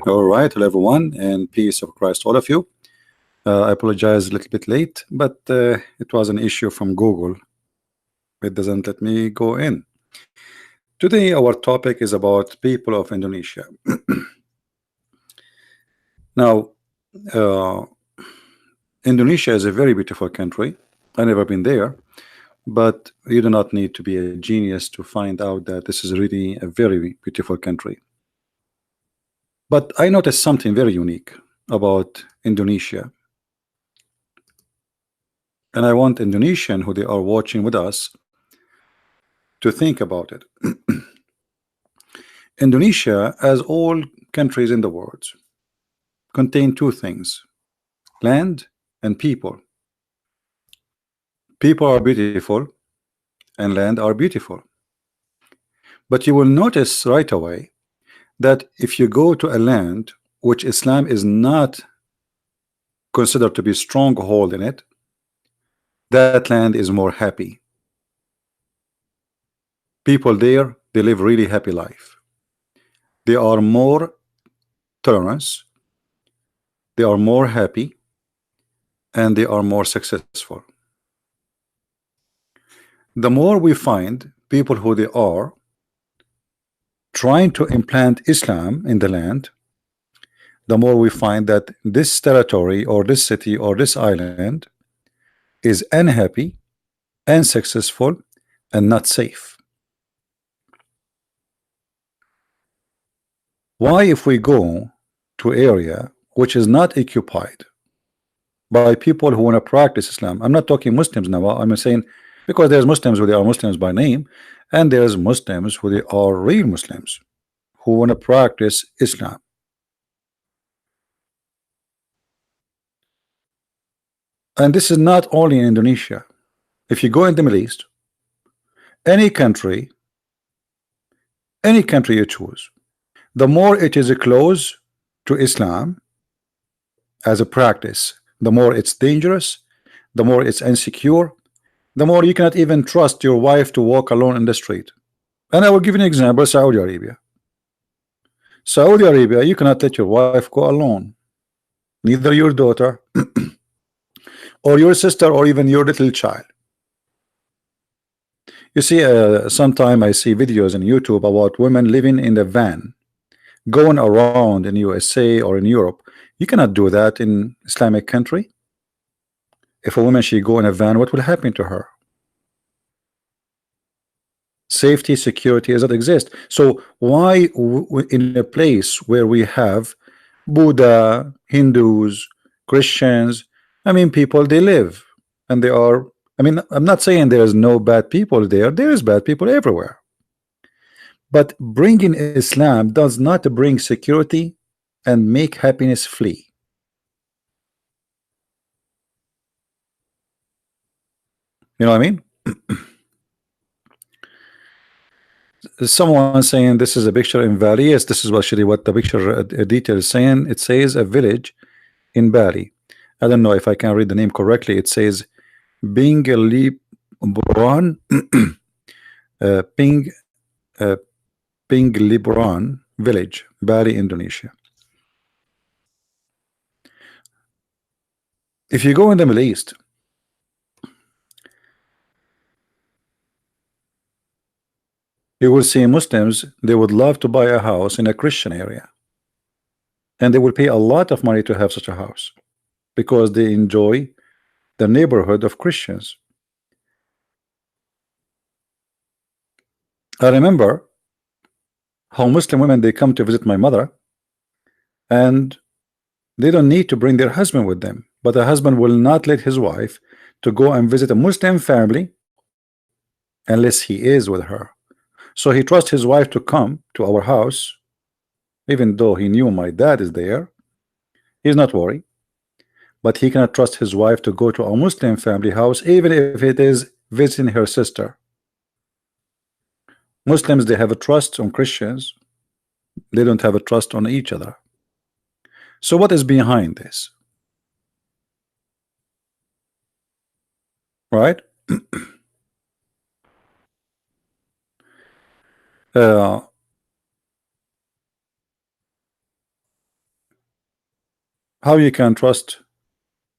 All right, hello everyone, and peace of Christ, all of you. I apologize a little bit late, but it was an issue from Google. It doesn't let me go in. Today, our topic is about people of Indonesia. Now, uh, Indonesia is a very beautiful country. I've never been there, but you do not need to be a genius to find out that this is really a very beautiful country. But I noticed something very unique about Indonesia, and I want Indonesian who they are watching with us to think about it. Indonesia, as all countries in the world, contain two things: land and people. People are beautiful and land are beautiful. But you will notice right away that if you go to a land which Islam is not considered to be stronghold in it, that land is more happy. People there, they live really happy life. They are more tolerance, they are more happy, and they are more successful. The more we find people who they are trying to implant Islam in the land, the more we find that this territory or this city or this island is unhappy, unsuccessful, and not safe. Why, if we go to area which is not occupied by people who want to practice Islam, I'm not talking Muslims now, I'm saying because there's Muslims who they are Muslims by name, and there's Muslims who they are real Muslims who want to practice Islam. And this is not only in Indonesia. If you go in the Middle East, any country you choose, the more it is close to Islam as a practice, the more it's dangerous, the more it's insecure, the more you cannot even trust your wife to walk alone in the street. And I will give you an example: Saudi Arabia. Saudi Arabia, you cannot let your wife go alone, neither your daughter or your sister or even your little child. You see, sometime I see videos on YouTube about women living in the van going around in USA or in Europe. You cannot do that in Islamic country. If a woman she go in a van, what will happen to her? Safety, security does not exist. So why in a place where we have Buddha, Hindus, Christians, I mean, people, they live and they are, I mean, I'm not saying there is no bad people there. There is bad people everywhere. But bringing Islam does not bring security and make happiness flee. You know what I mean? Someone saying this is a picture in Bali. Yes, this is what the picture detail is saying. It says a village in Bali. I don't know if I can read the name correctly. It says Pingliburan, Ping uh, Pingliburan village, Bali, Indonesia. If you go in the Middle East, you will see Muslims, they would love to buy a house in a Christian area, and they will pay a lot of money to have such a house because they enjoy the neighborhood of Christians. I remember how Muslim women, they come to visit my mother, and they don't need to bring their husband with them, but the husband will not let his wife to go and visit a Muslim family unless he is with her. So he trusts his wife to come to our house, even though he knew my dad is there. He's not worried, but he cannot trust his wife to go to a Muslim family house, even if it is visiting her sister. Muslims, they have a trust on Christians, they don't have a trust on each other. So what is behind this? Right? uh, How you can trust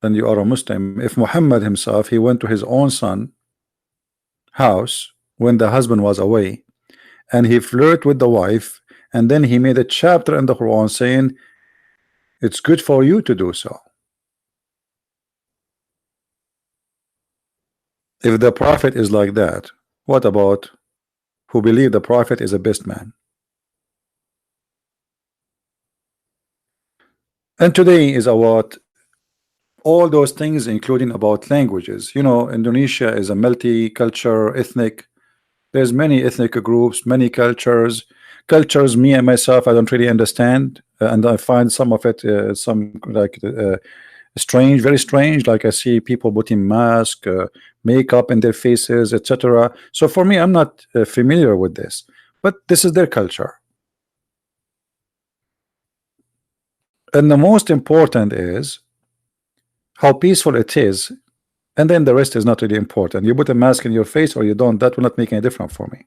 and you are a Muslim if Muhammad himself, he went to his own son house when the husband was away, and he flirted with the wife, and then he made a chapter in the Quran saying it's good for you to do so. If the prophet is like that, what about who believe the prophet is a best man? And today is about all those things, including about languages. You know, Indonesia is a multi-culture, ethnic. There's many ethnic groups, many cultures. Cultures, me and myself, I don't really understand, and I find some of it, some like strange, very strange. Like I see people putting mask, makeup in their faces, etc. So for me, I'm not familiar with this, but this is their culture. And the most important is how peaceful it is, and then the rest is not really important. You put a mask in your face or you don't, that will not make any difference for me.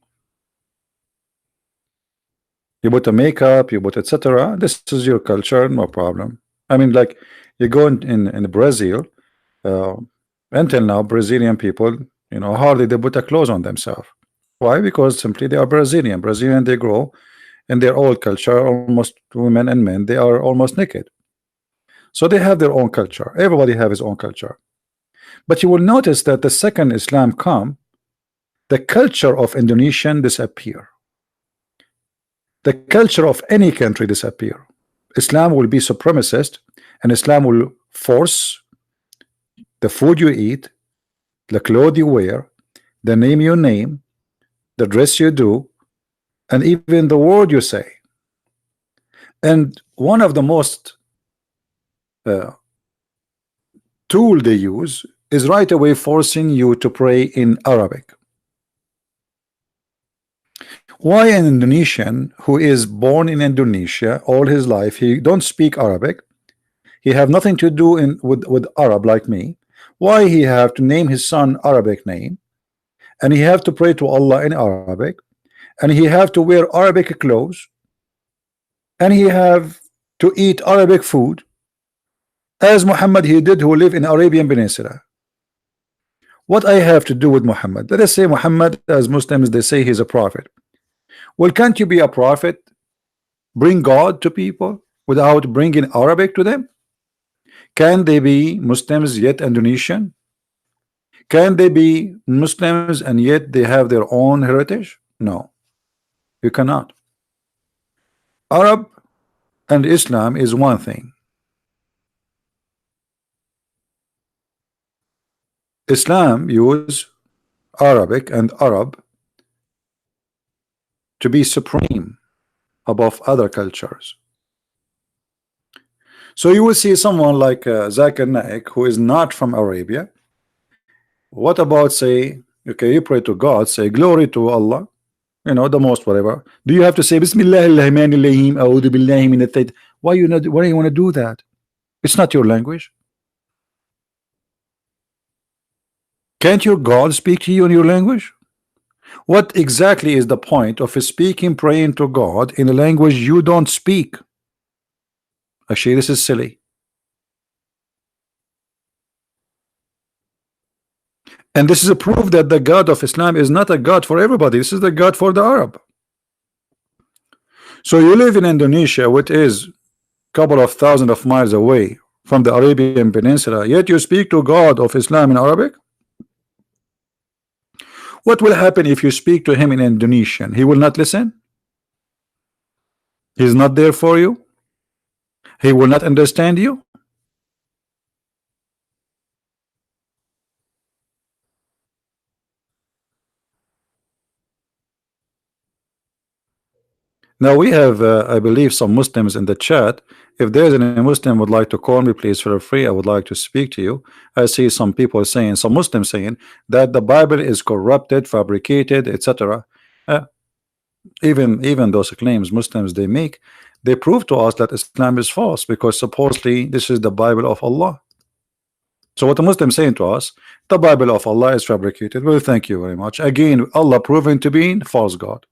You put a makeup, you put etc. This is your culture, no problem. I mean, like you go in Brazil, until now, Brazilian people, you know, hardly they put a clothes on themselves. Why? Because simply they are Brazilian. Brazilian, they grow in their old culture, almost women and men, they are almost naked. So they have their own culture. Everybody have his own culture. But you will notice that the second Islam come, the culture of Indonesian disappear. The culture of any country disappear. Islam will be supremacist, and Islam will force the food you eat, the clothes you wear, the name you name, the dress you do, and even the word you say. And one of the most tool they use is right away forcing you to pray in Arabic. Why an Indonesian who is born in Indonesia all his life, he don't speak Arabic, he have nothing to do with Arab like me, why he have to name his son Arabic name, and he have to pray to Allah in Arabic, and he have to wear Arabic clothes, and he have to eat Arabic food, as Muhammad he did, who live in Arabian Peninsula? What I have to do with Muhammad? Let us say Muhammad, as Muslims they say he's a prophet. Well, can't you be a prophet, bring God to people without bringing Arabic to them? Can they be Muslims yet Indonesian? Can they be Muslims and yet they have their own heritage? No, you cannot. Arab and Islam is one thing. Islam use Arabic and Arab to be supreme above other cultures. So you will see someone like Zakir Naik, who is not from Arabia. What about say, okay, you pray to God, say glory to Allah, you know, the most whatever. Do you have to say Bismillah ar-Rahman-ir-Rahim, A'udhu billahi min at-tayt? Why you not? Why do you want to do that? It's not your language. Can't your God speak to you in your language? What exactly is the point of speaking, praying to God in a language you don't speak? Actually, this is silly. And this is a proof that the God of Islam is not a God for everybody. This is the God for the Arab. So you live in Indonesia, which is a couple of thousands of miles away from the Arabian Peninsula, yet you speak to God of Islam in Arabic? What will happen if you speak to him in Indonesian? He will not listen? He's not there for you? He will not understand you? Now we have, I believe, some Muslims in the chat. If there's any Muslim would like to call me, please feel free. I would like to speak to you. I see some people saying, some Muslims saying that the Bible is corrupted, fabricated, etc. Even those claims Muslims they make, they prove to us that Islam is false, because supposedly this is the Bible of Allah. So what the Muslim saying to us, the Bible of Allah is fabricated. Well, thank you very much. Again, Allah proven to be false God.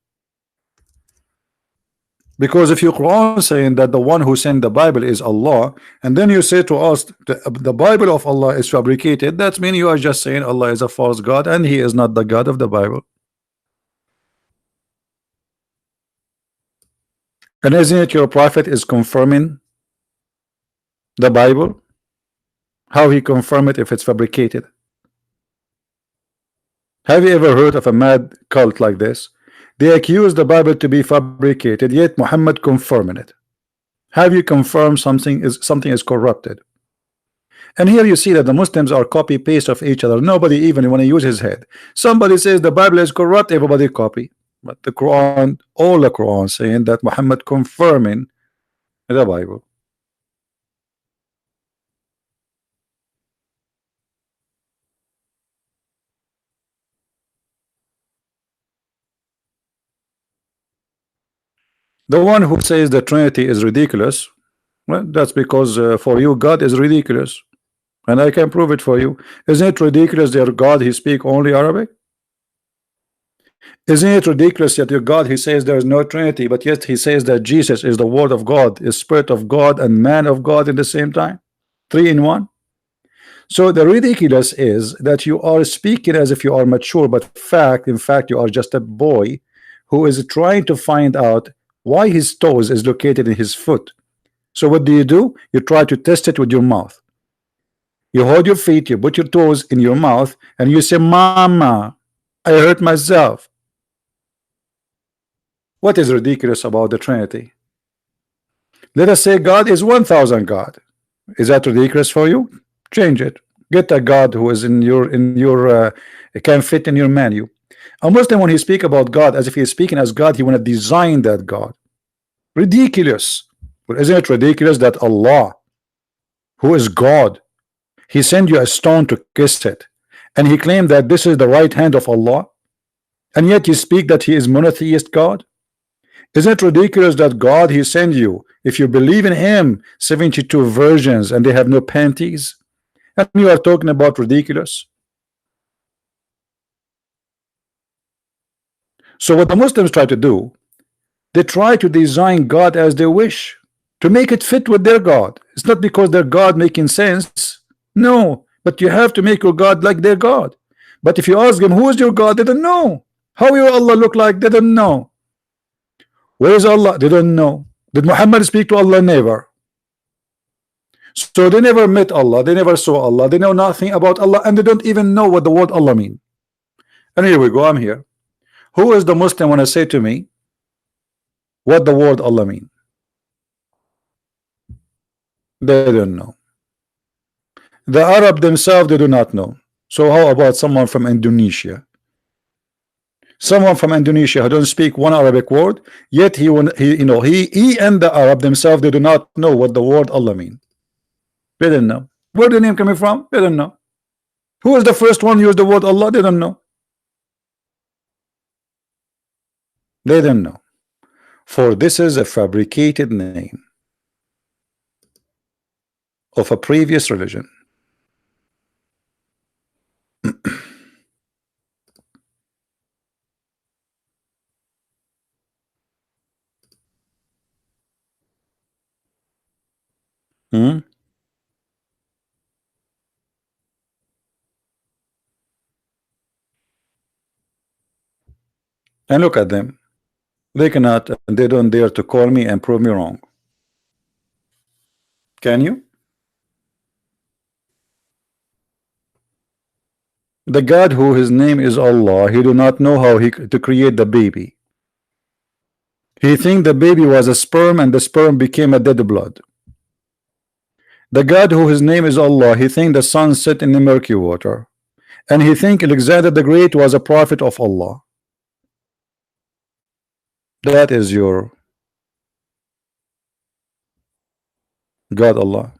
Because if your Quran saying that the one who sent the Bible is Allah, and then you say to us the Bible of Allah is fabricated, that means you are just saying Allah is a false God and he is not the God of the Bible. And isn't it your prophet is confirming the Bible? How he confirm it if it's fabricated? Have you ever heard of a mad cult like this? They accuse the Bible to be fabricated, yet Muhammad confirming it. Have you confirmed something is corrupted? And here you see that the Muslims are copy paste of each other. Nobody even want to use his head. Somebody says the Bible is corrupt, everybody copy. But the Quran, all the Quran saying that Muhammad confirming the Bible. The one who says the Trinity is ridiculous, well, that's because for you God is ridiculous, and I can prove it for you. Isn't it ridiculous that your God he speak only Arabic? Isn't it ridiculous that your God he says there is no Trinity, but yet he says that Jesus is the Word of God, is Spirit of God, and Man of God in the same time, three in one? So the ridiculous is that you are speaking as if you are mature, but in fact you are just a boy who is trying to find out why his toes is located in his foot. So what do? You try to test it with your mouth. You hold your feet, you put your toes in your mouth, and you say, Mama, I hurt myself. What is ridiculous about the Trinity? Let us say God is 1,000 God. Is that ridiculous for you? Change it. Get a God who is in your can fit in your menu. A Muslim, when he speak about God as if he is speaking as God, he want to design that God. Ridiculous. But isn't it ridiculous that Allah, who is God, he sent you a stone to kiss it, and he claimed that this is the right hand of Allah, and yet you speak that he is monotheist God? Isn't it ridiculous that God he sent you, if you believe in him, 72 virgins and they have no panties, and you are talking about ridiculous? So what the Muslims try to do, they try to design God as they wish, to make it fit with their God. It's not because their God making sense, no, but you have to make your God like their God. But if you ask them who is your God, they don't know. How will Allah look like? They don't know. Where is Allah? They don't know. Did Muhammad speak to Allah? Never. So they never met Allah, they never saw Allah, they know nothing about Allah, and they don't even know what the word Allah mean. And here we go, I'm here. Who is the Muslim when I say to me what the word Allah mean? They don't know. The Arab themselves, they do not know. So how about someone from Indonesia? Someone from Indonesia who don't speak one Arabic word, yet he and the Arab themselves, they do not know what the word Allah mean. They don't know. Where the name coming from? They don't know. Who was the first one who used the word Allah? They don't know. They don't know. For this is a fabricated name of a previous religion. Hmm? And look at them. They cannot, they don't dare to call me and prove me wrong. Can you? The God who his name is Allah, he do not know how to create the baby. He think the baby was a sperm and the sperm became a dead blood. The God who his name is Allah, he think the sun set in the murky water, and he think Alexander the Great was a prophet of Allah. That is your God Allah.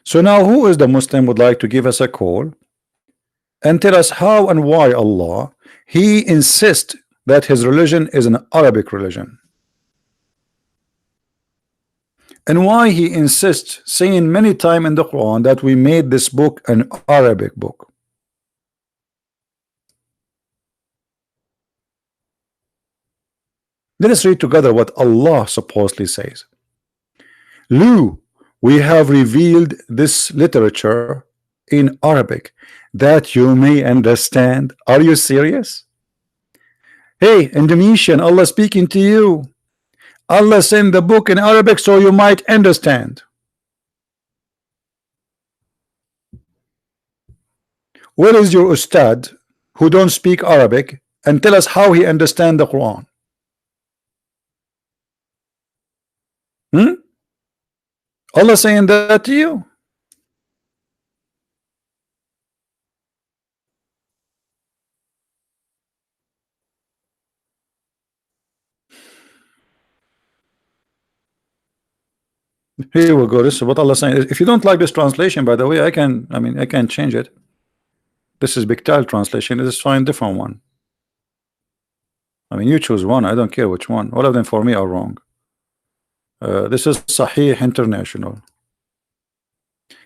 So now who is the Muslim would like to give us a call and tell us how and why Allah he insists that his religion is an Arabic religion, and why he insists saying many times in the Quran that we made this book an Arabic book. Let us read together what Allah supposedly says. Lu, we have revealed this literature in Arabic that you may understand. Are you serious? Hey, Indonesian, Allah speaking to you. Allah sent the book in Arabic so you might understand. Where is your ustad who don't speak Arabic and tell us how he understand the Quran? Allah saying that to you? Here we go. This is what Allah saying. If you don't like this translation, by the way, I can change it. This is Bictal translation. This is fine, different one. You choose one. I don't care which one. All of them for me are wrong. This is Sahih International.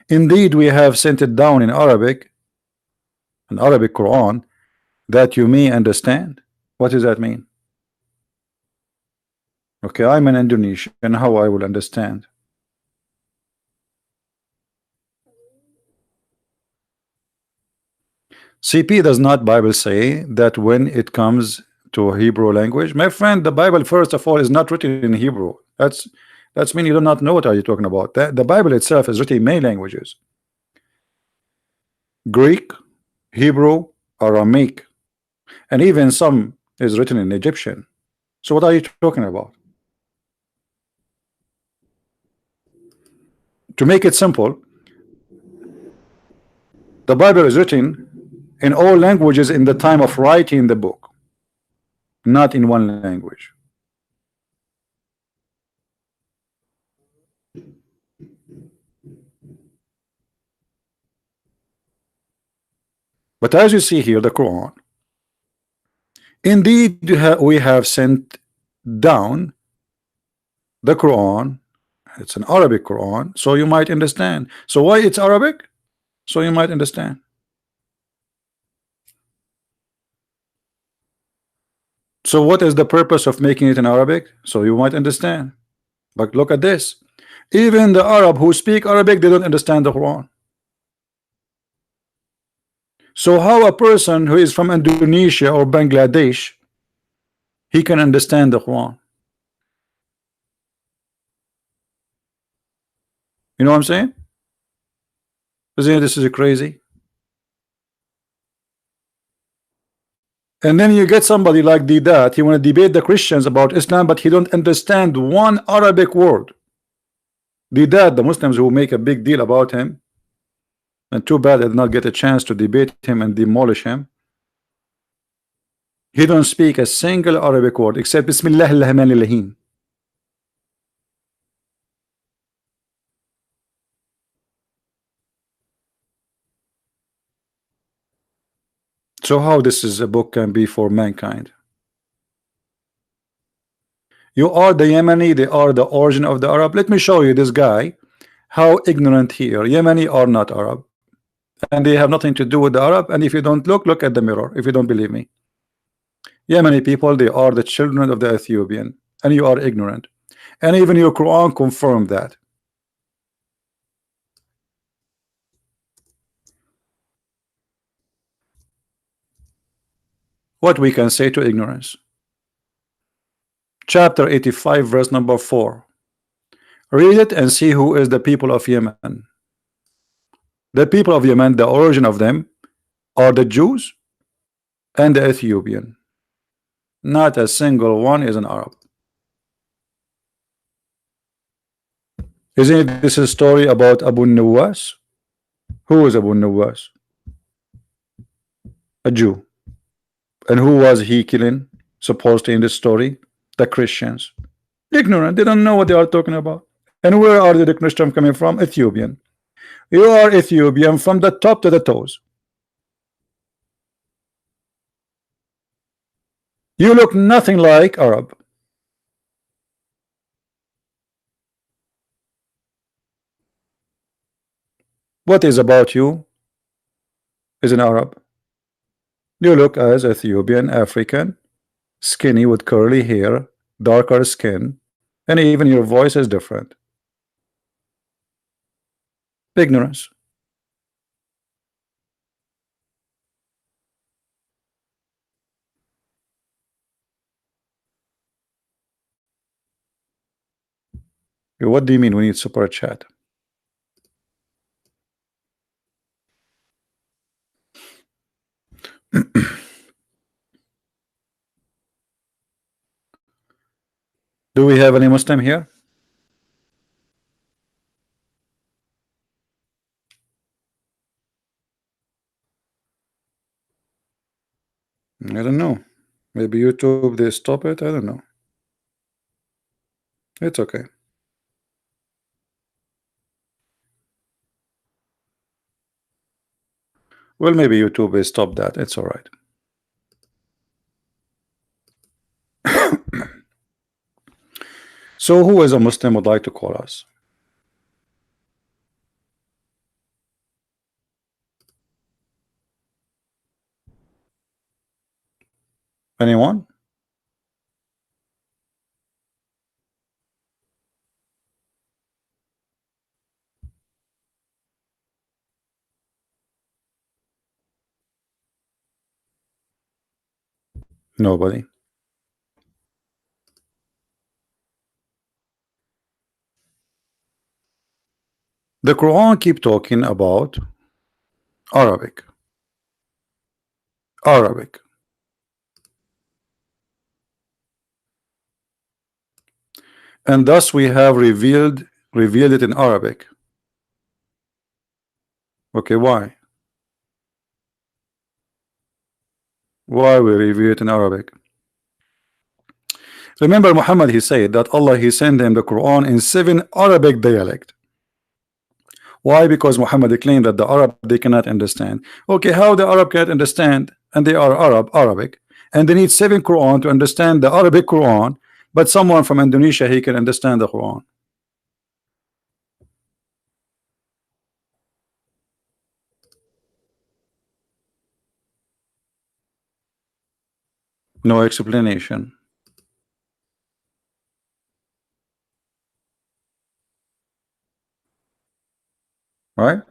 Indeed, we have sent it down in Arabic, an Arabic Quran, that you may understand. What does that mean? Okay, I'm an Indonesian, and how I will understand? CP, does not Bible say that when it comes to Hebrew language? My friend, the Bible first of all is not written in Hebrew. That's mean you do not know what are you talking about. The Bible itself is written in many languages: Greek, Hebrew, Aramaic, and even some is written in Egyptian. So what are you talking about? To make it simple, the Bible is written in all languages in the time of writing the book, not in one language. But as you see here, the Quran, indeed we have sent down the Quran. It's an Arabic Quran, so you might understand. So why it's Arabic? So you might understand. So what is the purpose of making it in Arabic? So you might understand. But look at this. Even the Arab who speak Arabic, they don't understand the Quran. So how a person who is from Indonesia or Bangladesh, he can understand the Quran? You know what I'm saying? This is crazy. And then you get somebody like Didat, he want to debate the Christians about Islam, but he don't understand one Arabic word. Didat, the Muslims who make a big deal about him, and too bad I did not get a chance to debate him and demolish him. He don't speak a single Arabic word except Bismillah ar-Rahman ar-Rahim. So how this is a book can be for mankind? You are the Yemeni, they are the origin of the Arab. Let me show you this guy, how ignorant he are. Yemeni are not Arab, and they have nothing to do with the Arab. And if you don't look at the mirror, if you don't believe me. Yemeni people, they are the children of the Ethiopian, and you are ignorant. And even your Quran confirmed that. What we can say to ignorance? Chapter 85, verse number 4. Read it and see who is the people of Yemen. The people of Yemen, the origin of them are the Jews and the Ethiopian. Not a single one is an Arab. Isn't this a story about Abu Nawas? Who is Abu Nawas? A Jew. And who was he killing, supposedly in this story? The Christians. Ignorant, they don't know what they are talking about. And where are the Christians coming from? Ethiopian. You are Ethiopian from the top to the toes. You look nothing like Arab. What is about you is an Arab. You look as Ethiopian, African, skinny with curly hair, darker skin, and even your voice is different. Ignorance. What do you mean we need super chat? Do we have any Muslim here? I don't know. Maybe YouTube they stop it. I don't know. It's okay. Well, maybe YouTube will stop that. It's all right. So who is a Muslim would like to call us? Anyone? Nobody. The Quran keep talking about Arabic. Arabic. And thus we have revealed it in Arabic. Okay, why? Why we review it in Arabic? Remember Muhammad, he said that Allah he sent him the Quran in 7 Arabic dialect. Why? Because Muhammad claimed that the Arab they cannot understand. Okay, how the Arab cannot understand, and they are Arabic, and they need 7 Quran to understand the Arabic Quran, but someone from Indonesia he can understand the Quran. No explanation. Right?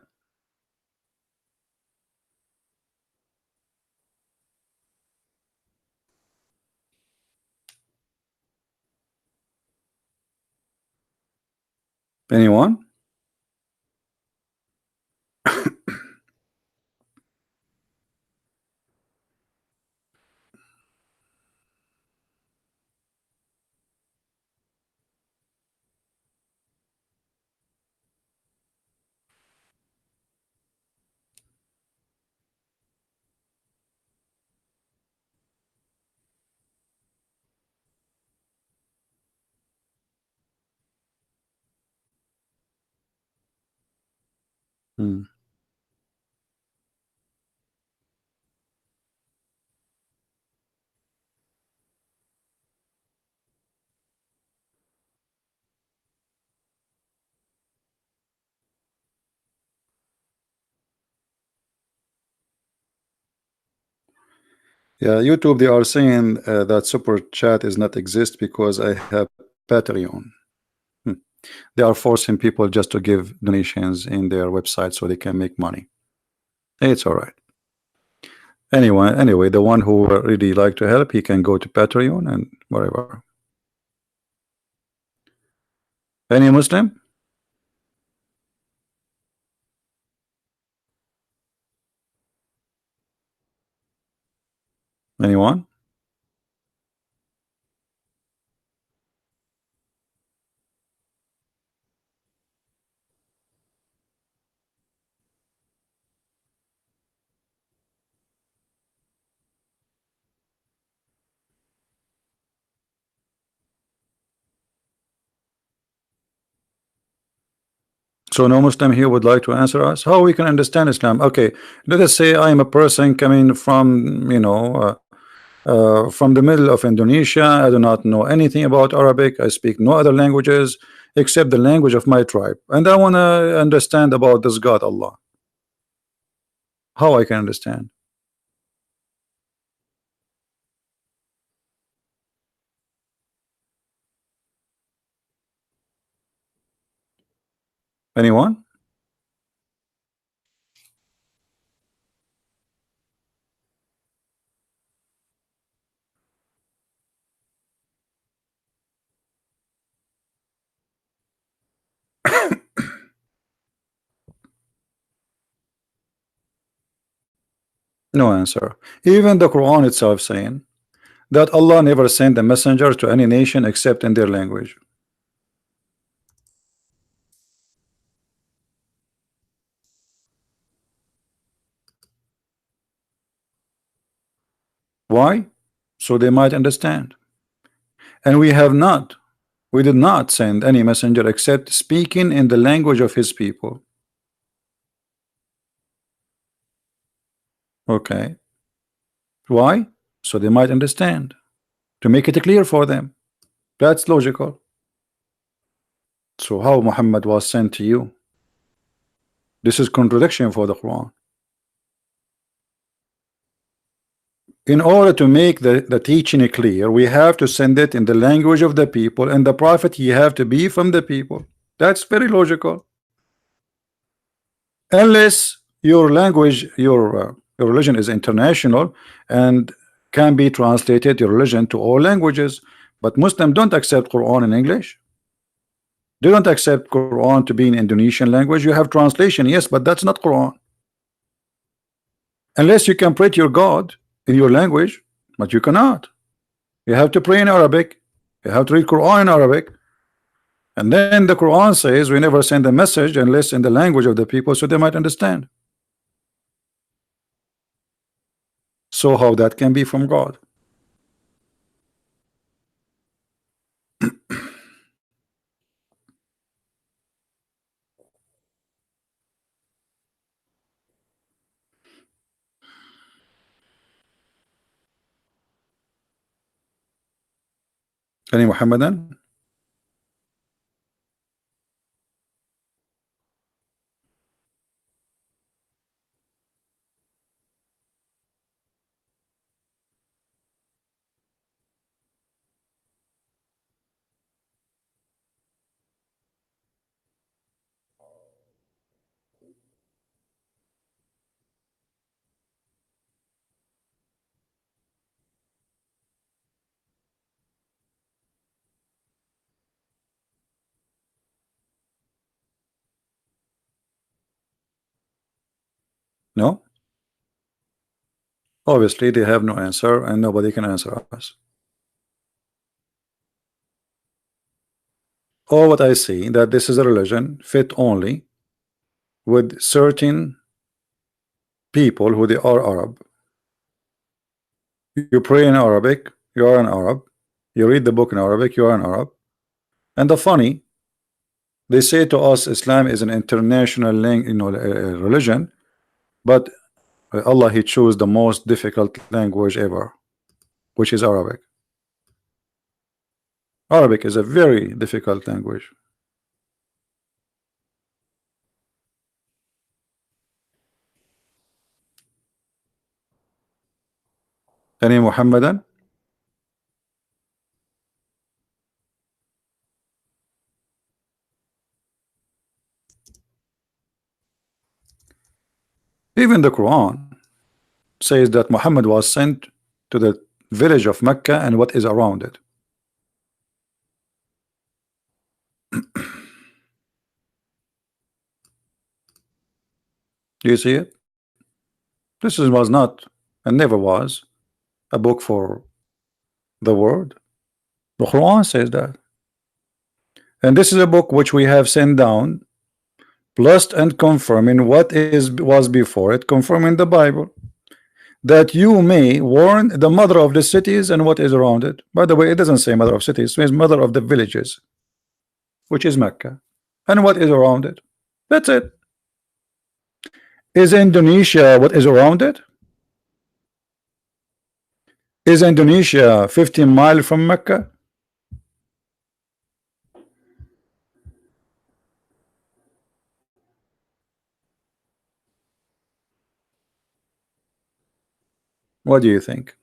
Anyone? Hmm. Yeah, YouTube they are saying that super chat is not exist because I have Patreon. Hmm. They are forcing people just to give donations in their website so they can make money. It's all right. Anyway, the one who really like to help, he can go to Patreon and whatever. Any Muslim? Anyone? So no Muslim here would like to answer us how we can understand Islam. Okay, let us say I am a person coming from from the middle of Indonesia. I do not know anything about Arabic. I speak no other languages except the language of my tribe, and I want to understand about this God Allah. How I can understand? Anyone? No answer. Even the Quran itself saying that Allah never sent a messenger to any nation except in their language. Why? So they might understand. And we did not send any messenger except speaking in the language of his people. Okay. Why? So they might understand. To make it clear for them. That's logical. So how Muhammad was sent to you? This is contradiction for the Quran. In order to make the teaching clear, we have to send it in the language of the people, and the prophet he have to be from the people. That's very logical. Unless your language, your religion is international and can be translated your religion to all languages, but Muslims don't accept Quran in English. They don't accept Quran to be in Indonesian language. You have translation, yes, but that's not Quran. Unless you can pray to your God in your language, but you cannot. You have to pray in Arabic. You have to read Quran in Arabic. And then the Quran says we never send a message unless in the language of the people so they might understand. So how that can be from God? Any Muhammadan? No? Obviously they have no answer and nobody can answer us. All what I see that this is a religion fit only with certain people who they are Arab. You pray in Arabic, you are an Arab. You read the book in Arabic, you are an Arab. And the funny, they say to us Islam is an international religion, but Allah he chose the most difficult language ever, which is Arabic. Arabic is a very difficult language. Any Muhammadan? Even the Quran says that Muhammad was sent to the village of Mecca and what is around it. Do you see it? Was not and never was a book for the world. The Quran says that. And this is a book which we have sent down, plus and confirming what was before it, confirming the Bible, that you may warn the mother of the cities and what is around it. By the way, it doesn't say mother of cities, it says mother of the villages, which is Mecca, and what is around it. That's it. Is Indonesia what is around it? Is Indonesia 15 miles from Mecca? What do you think?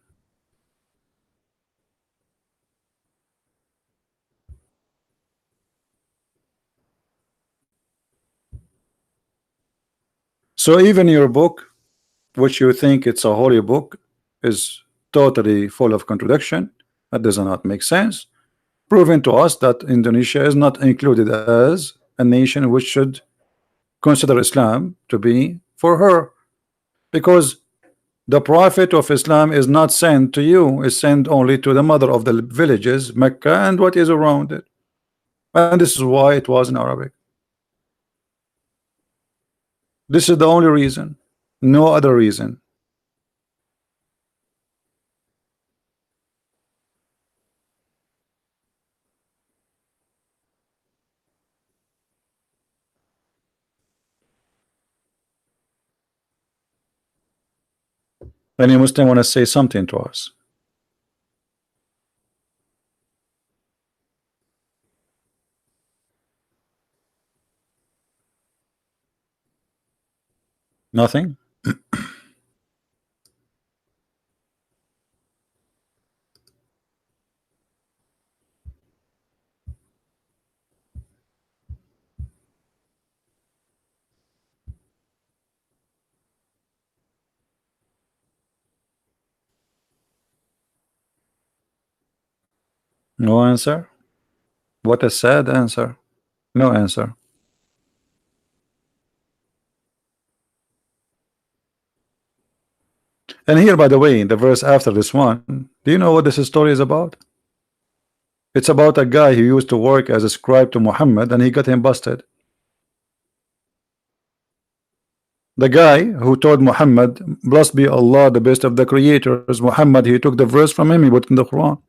So even your book, which you think it's a holy book, is totally full of contradiction. That does not make sense, proving to us that Indonesia is not included as a nation which should consider Islam to be for her, because the prophet of Islam is not sent to you, is sent only to the mother of the villages, Mecca, and what is around it. And this is why it was in Arabic. This is the only reason, no other reason. Any Muslim want to say something to us? Nothing? No answer? What a sad answer. No answer. And here, by the way, in the verse after this one, do you know what this story is about? It's about a guy who used to work as a scribe to Muhammad and he got him busted. The guy who told Muhammad, blessed be Allah, the best of the creators, Muhammad, he took the verse from him, he put in the Quran.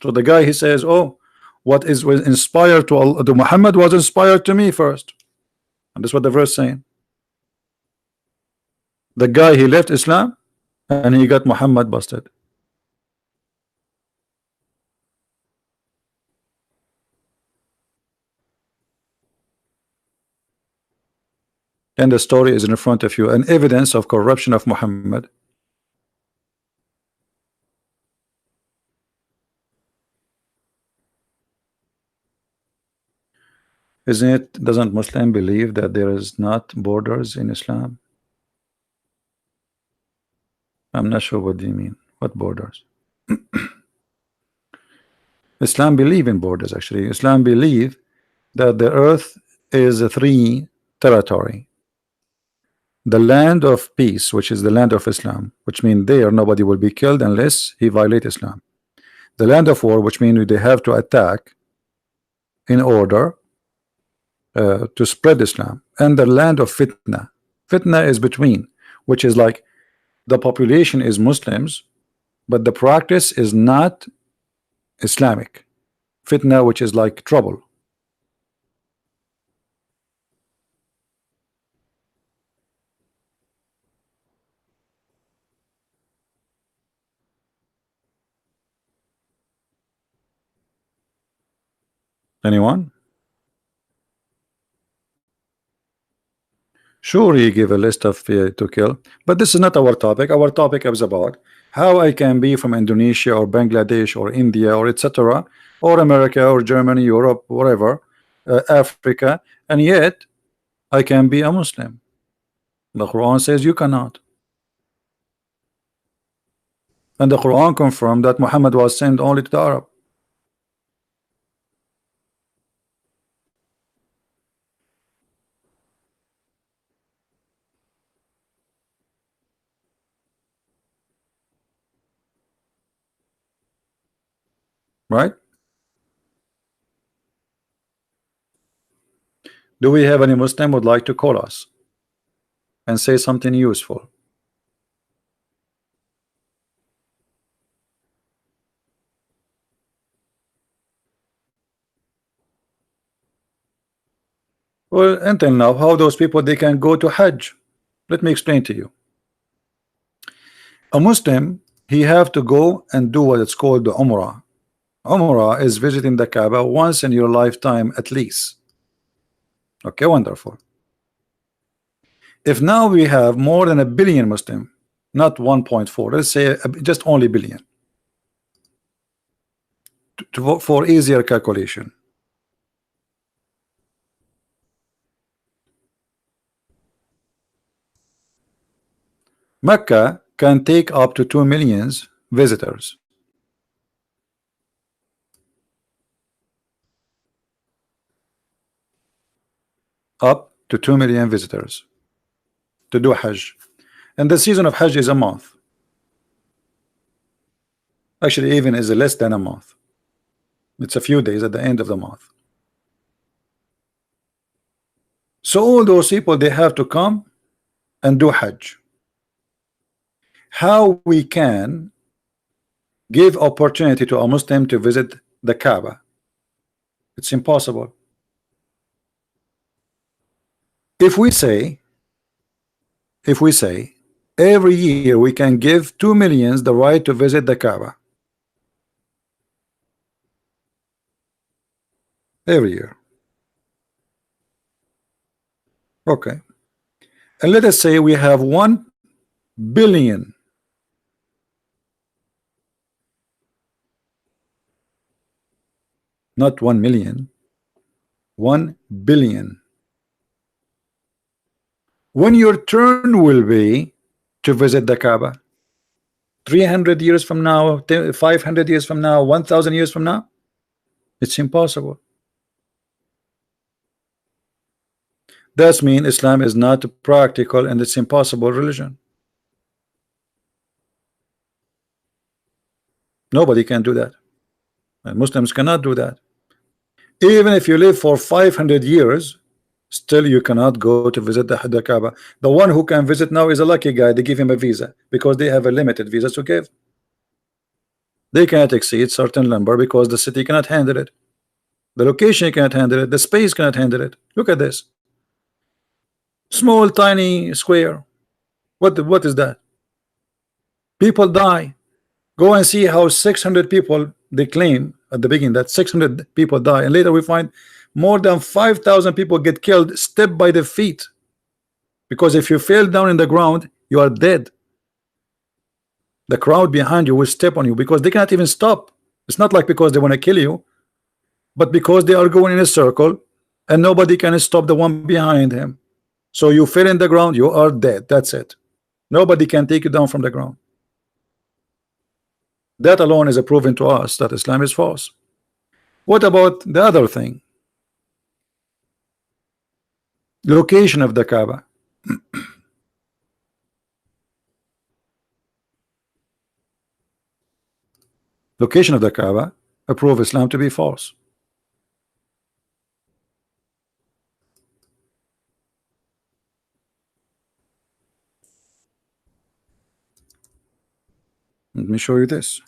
So the guy, he says, oh, what is was inspired to Allah, to Muhammad was inspired to me first. And that's what the verse saying. The guy, he left Islam and he got Muhammad busted. And the story is in front of you, an evidence of corruption of Muhammad. Isn't it? Doesn't Muslim believe that there is not borders in Islam? I'm not sure what do you mean. What borders? Islam believe in borders. Actually, Islam believe that the earth is a three territory. The land of peace, which is the land of Islam, which means there nobody will be killed unless he violate Islam. The land of war, which means they have to attack in order to spread Islam. And the land of fitna. Fitna is between, which is like the population is Muslims, but the practice is not Islamic. Fitna, which is like trouble. Anyone? Sure, he give a list of to kill, but this is not our topic. Our topic is about how I can be from Indonesia or Bangladesh or India or etc. or America or Germany, Europe, wherever, Africa, and yet I can be a Muslim. The Quran says you cannot, and the Quran confirmed that Muhammad was sent only to the Arab. Right? Do we have any Muslim would like to call us and say something useful? Well, until now, how those people they can go to Hajj? Let me explain to you. A Muslim, he have to go and do what it's called the Umrah. Umrah is visiting the Kaaba once in your lifetime at least. Okay, wonderful. If now we have more than a billion Muslim, not 1.4, let's say just only billion, for easier calculation. Mecca can take up to 2 million visitors. Up to 2 million visitors to do Hajj. And the season of Hajj is a month. Actually, even is less than a month. It's a few days at the end of the month. So all those people, they have to come and do Hajj. How we can give opportunity to a Muslim to visit the Kaaba? It's impossible. If we say every year we can give 2 million the right to visit the Kaaba, every year, okay, and let us say we have 1 billion, not 1 million, 1 billion. When your turn will be to visit the Kaaba, 300 years from now, 500 years from now, 1,000 years from now, it's impossible. That means Islam is not practical and it's impossible religion. Nobody can do that, and Muslims cannot do that. Even if you live for 500 years, still you cannot go to visit the Kaaba. The one who can visit now is a lucky guy. They give him a visa because they have a limited visa to give. They cannot exceed certain number because the city cannot handle it, the location cannot handle it, the space cannot handle it. Look at this small tiny square. What is that? People die. Go and see how 600 people, they claim at the beginning that 600 people die, and later we find more than 5,000 people get killed step by the feet, because if you fell down in the ground, you are dead. The crowd behind you will step on you because they cannot even stop. It's not like because they want to kill you, but because they are going in a circle and nobody can stop the one behind him. So you fell in the ground, you are dead. That's it. Nobody can take you down from the ground. That alone is a proven to us that Islam is false. What about the other thing? Location of the Kaaba. Location of the Kaaba prove Islam to be false. Let me show you this.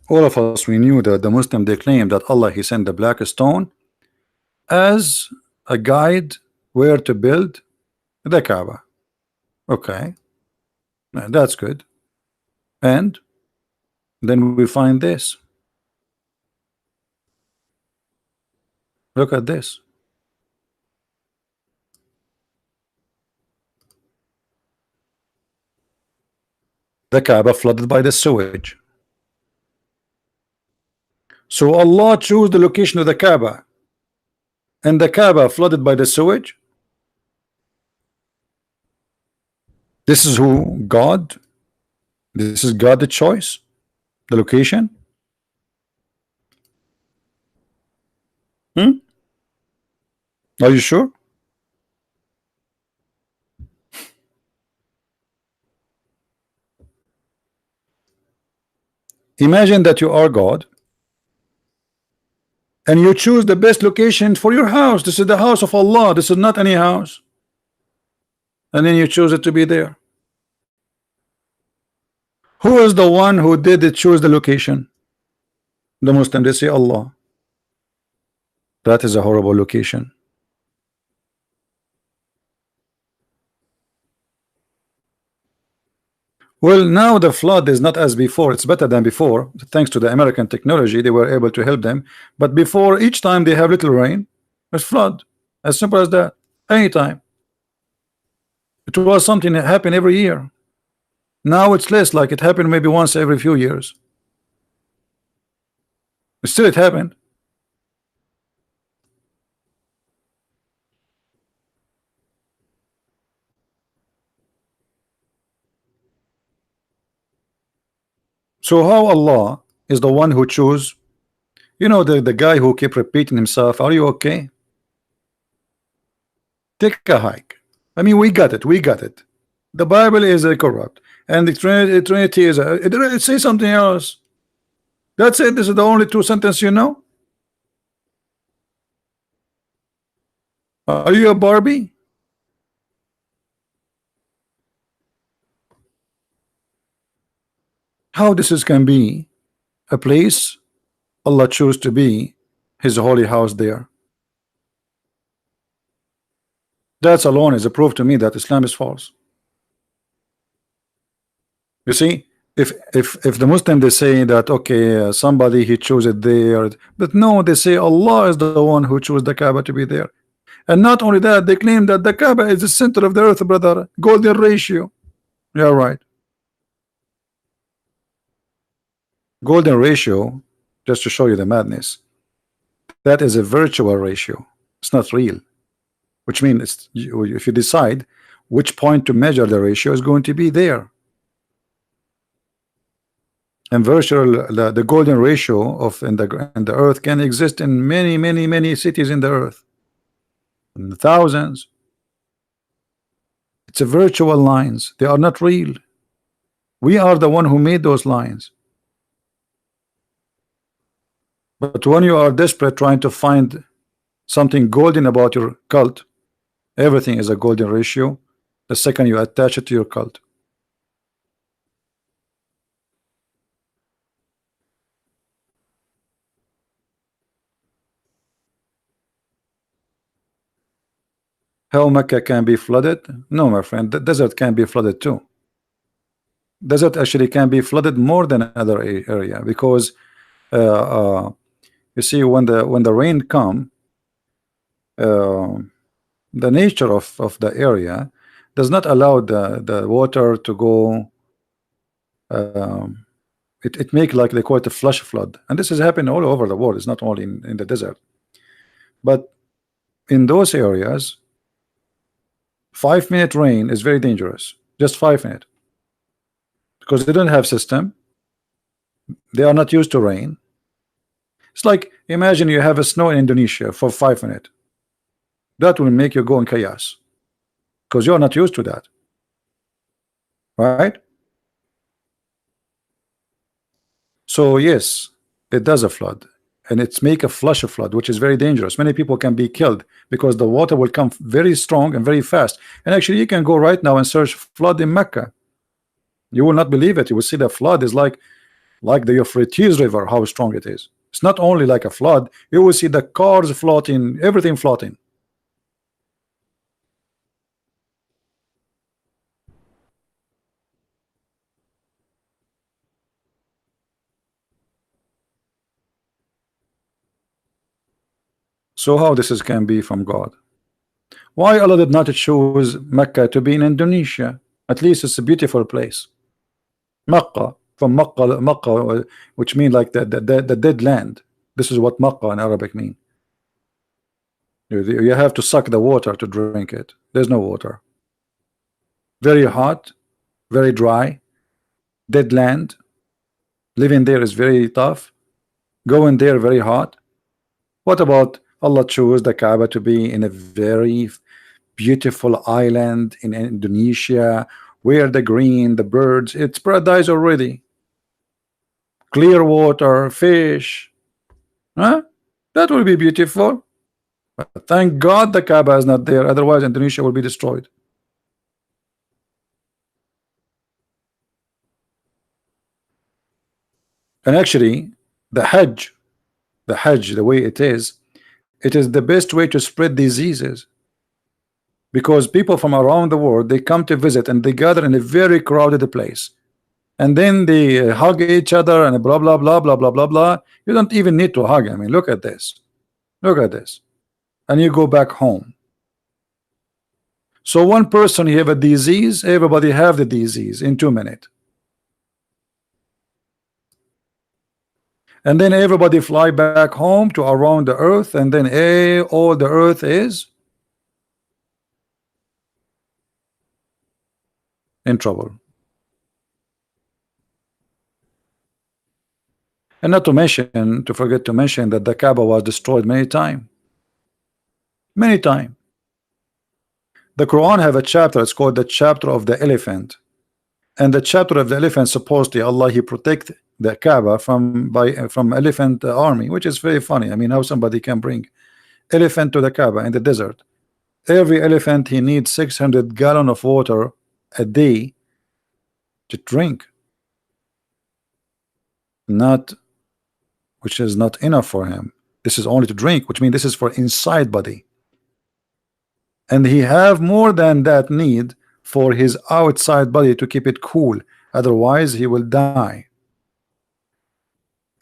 All of us, we knew that the Muslim, they claim that Allah, he sent the black stone as a guide where to build the Kaaba. Okay, that's good. And then we find this. Look at this. The Kaaba flooded by the sewage. So Allah chose the location of the Kaaba, and the Kaaba flooded by the sewage. This is who God. This is God the choice, the location. Are you sure? Imagine that you are God and you choose the best location for your house. This is the house of Allah. This is not any house. And then you choose it to be there. Who is the one who did it choose the location? The Muslim, they say Allah. That is a horrible location. Well, now the flood is not as before. It's better than before. Thanks to the American technology, they were able to help them. But before, each time they have little rain, it's flood. As simple as that. Anytime. It was something that happened every year. Now it's less, like it happened maybe once every few years. Still it happened. So how Allah is the one who chose, you know, the guy who keep repeating himself, are you okay? Take a hike. I mean, we got it, we got it. The Bible is corrupt, and the Trinity is it say something else. That's it. This is the only two sentences you know. Are you a Barbie? How this is can be a place Allah chose to be his holy house there? That's alone is a proof to me that Islam is false. You see, if the Muslim they say that okay, somebody he chose it there, but no, they say Allah is the one who chose the Kaaba to be there. And not only that, they claim that the Kaaba is the center of the earth, brother. Golden ratio. Yeah, right. Golden ratio, just to show you the madness, that is a virtual ratio. It's not real. Which means if you decide which point to measure the ratio is going to be there. And virtual, the golden ratio of in the earth can exist in many cities in the earth. In the thousands. It's a virtual lines. They are not real. We are the one who made those lines. But when you are desperate trying to find something golden about your cult, everything is a golden ratio the second you attach it to your cult. How Mecca can be flooded? No, my friend, the desert can be flooded too. Desert actually can be flooded more than other area because you see when the rain come, the nature of the area does not allow the water to go. It make like they call it a flash flood, and this is happening all over the world. It's not only in the desert, but in those areas 5-minute rain is very dangerous. Just 5 minutes, because they don't have system. They are not used to rain. It's like imagine you have a snow in Indonesia for 5 minutes. That will make you go in chaos because you're not used to that, right? So yes, it does a flood, and it's make a flash flood, which is very dangerous. Many people can be killed because the water will come very strong and very fast. And actually, you can go right now and search flood in Mecca. You will not believe it. You will see the flood is like the Euphrates River, how strong it is. It's not only like a flood. You will see the cars floating, everything floating. So how this is can be from God? Why Allah did not choose Mecca to be in Indonesia? At least it's a beautiful place. Makkah, from Makkah, which means like the dead land. This is what Makkah in Arabic mean. You have to suck the water to drink it. There's no water. Very hot, very dry, dead land. Living there is very tough. Going there very hot. What about Allah chose the Kaaba to be in a very beautiful island in Indonesia, where the green, the birds, it's paradise already. Clear water, fish, huh? That will be beautiful. But thank God the Kaaba is not there, otherwise Indonesia will be destroyed. And actually, the Hajj, the way it is the best way to spread diseases, because people from around the world, they come to visit and they gather in a very crowded place, and then they hug each other and blah blah blah blah blah blah blah. You don't even need to hug. I mean, look at this, and you go back home. So one person he have a disease, everybody have the disease in 2 minutes. And then everybody fly back home to around the earth, and then all the earth is in trouble. And not to mention, to forget to mention that the Kaaba was destroyed many times. Many times. The Quran have a chapter, it's called the chapter of the elephant. And the chapter of the elephant, supposedly Allah he protect the Kaaba from elephant army, which is very funny. I mean, how somebody can bring elephant to the Kaaba in the desert. Every elephant he needs 600 gallon of water a day to drink, not which is not enough for him. This is only to drink, which means this is for inside body, and he have more than that need for his outside body to keep it cool, otherwise he will die.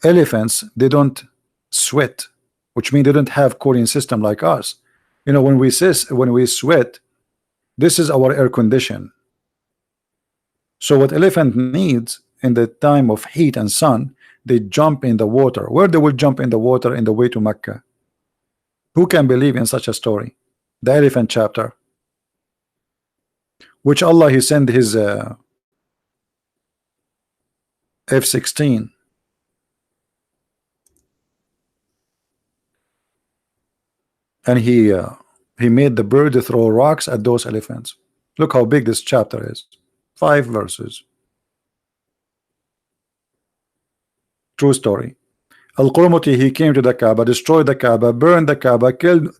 Elephants, they don't sweat, which means they don't have cooling system like us. You know, when we sweat, this is our air condition. So what elephant needs in the time of heat and sun, they jump in the water. Where they will jump in the water? In the way to Mecca. Who can believe in such a story? The elephant chapter, which Allah he sent his F-16, and he made the bird throw rocks at those elephants. Look how big this chapter is. 5 verses. True story. Al-Qurmuti, he came to the Kaaba, destroyed the Kaaba, burned the Kaaba, killed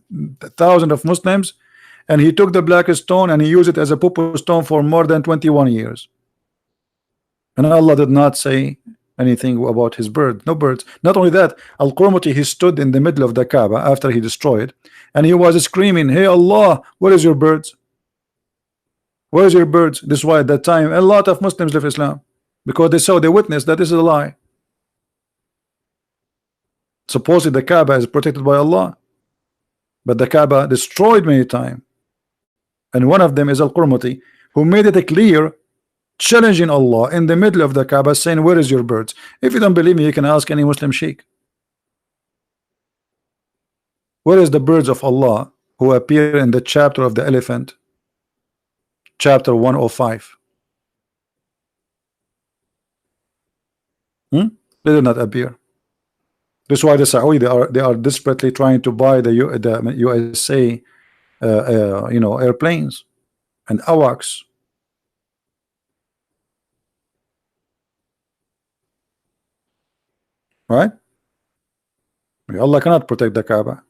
thousands of Muslims, and he took the black stone and he used it as a pupu stone for more than 21 years. And Allah did not say anything about his bird. No birds. Not only that, Al-Qurmuti, he stood in the middle of the Kaaba after he destroyed, and he was screaming, "Hey Allah, where is your birds? Where is your birds?" This is why at that time a lot of Muslims left Islam, because they witnessed that this is a lie. Supposedly the Kaaba is protected by Allah, but the Kaaba destroyed many times, and one of them is Al-Qurmuti, who made it clear, challenging Allah in the middle of the Kaaba, saying, "Where is your birds?" If you don't believe me, you can ask any Muslim sheikh. Where is the birds of Allah who appear in the chapter of the elephant, chapter 105? They did not appear. This is why the Saudi they are desperately trying to buy the USA you know, airplanes and AWACS. Right? Allah cannot protect the Kaaba.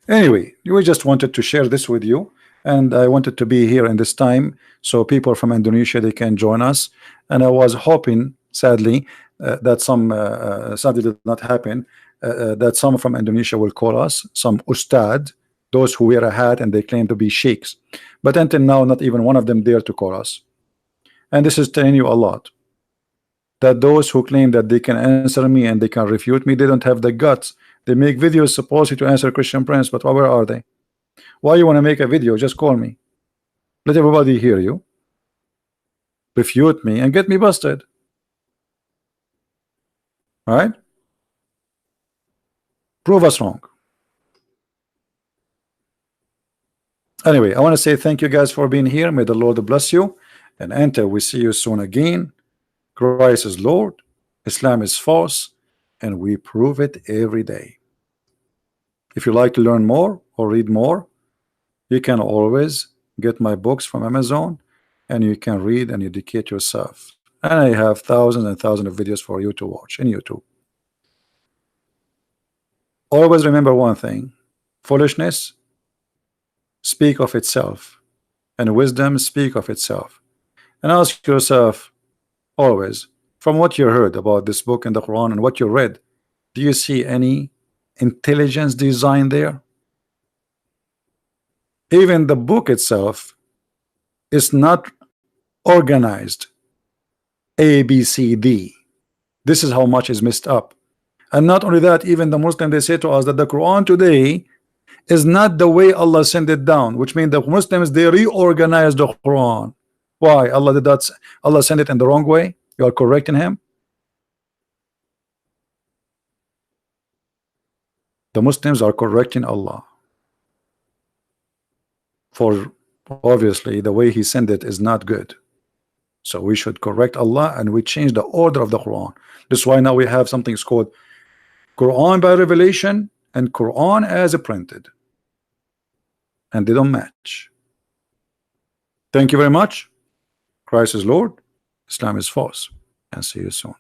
Anyway, we just wanted to share this with you, and I wanted to be here in this time so people from Indonesia they can join us. And I was hoping, sadly, that some sadly did not happen, that some from Indonesia will call us, some ustad, those who wear a hat and they claim to be sheikhs, but until now not even one of them dare to call us. And this is telling you a lot, that those who claim that they can answer me and they can refute me, they don't have the guts. They make videos supposedly to answer Christian Prince, but where are they? Why you want to make a video? Just call me, let everybody hear you, refute me, and get me busted. All right? Prove us wrong. Anyway, I want to say thank you guys for being here. May the Lord bless you, and until we see you soon again, Christ is Lord, Islam is false, and we prove it every day. If you like to learn more or read more, you can always get my books from Amazon, and you can read and educate yourself. And I have thousands and thousands of videos for you to watch in YouTube. Always remember one thing: foolishness speak of itself, and wisdom speak of itself. And ask yourself always, from what you heard about this book in the Quran and what you read, do you see any intelligence design there? Even the book itself is not organized A, B, C, D. This is how much is messed up. And not only that, even the Muslim, they say to us that the Quran today is not the way Allah sent it down, which means the Muslims they reorganized the Quran. Why? Allah did that. Allah sent it in the wrong way. You are correcting him. The Muslims are correcting Allah for obviously the way he sent it is not good. So we should correct Allah and we change the order of the Quran. That's why now we have something called Quran by revelation and Quran as printed, and they don't match. Thank you very much. Christ is Lord, Islam is false, and see you soon.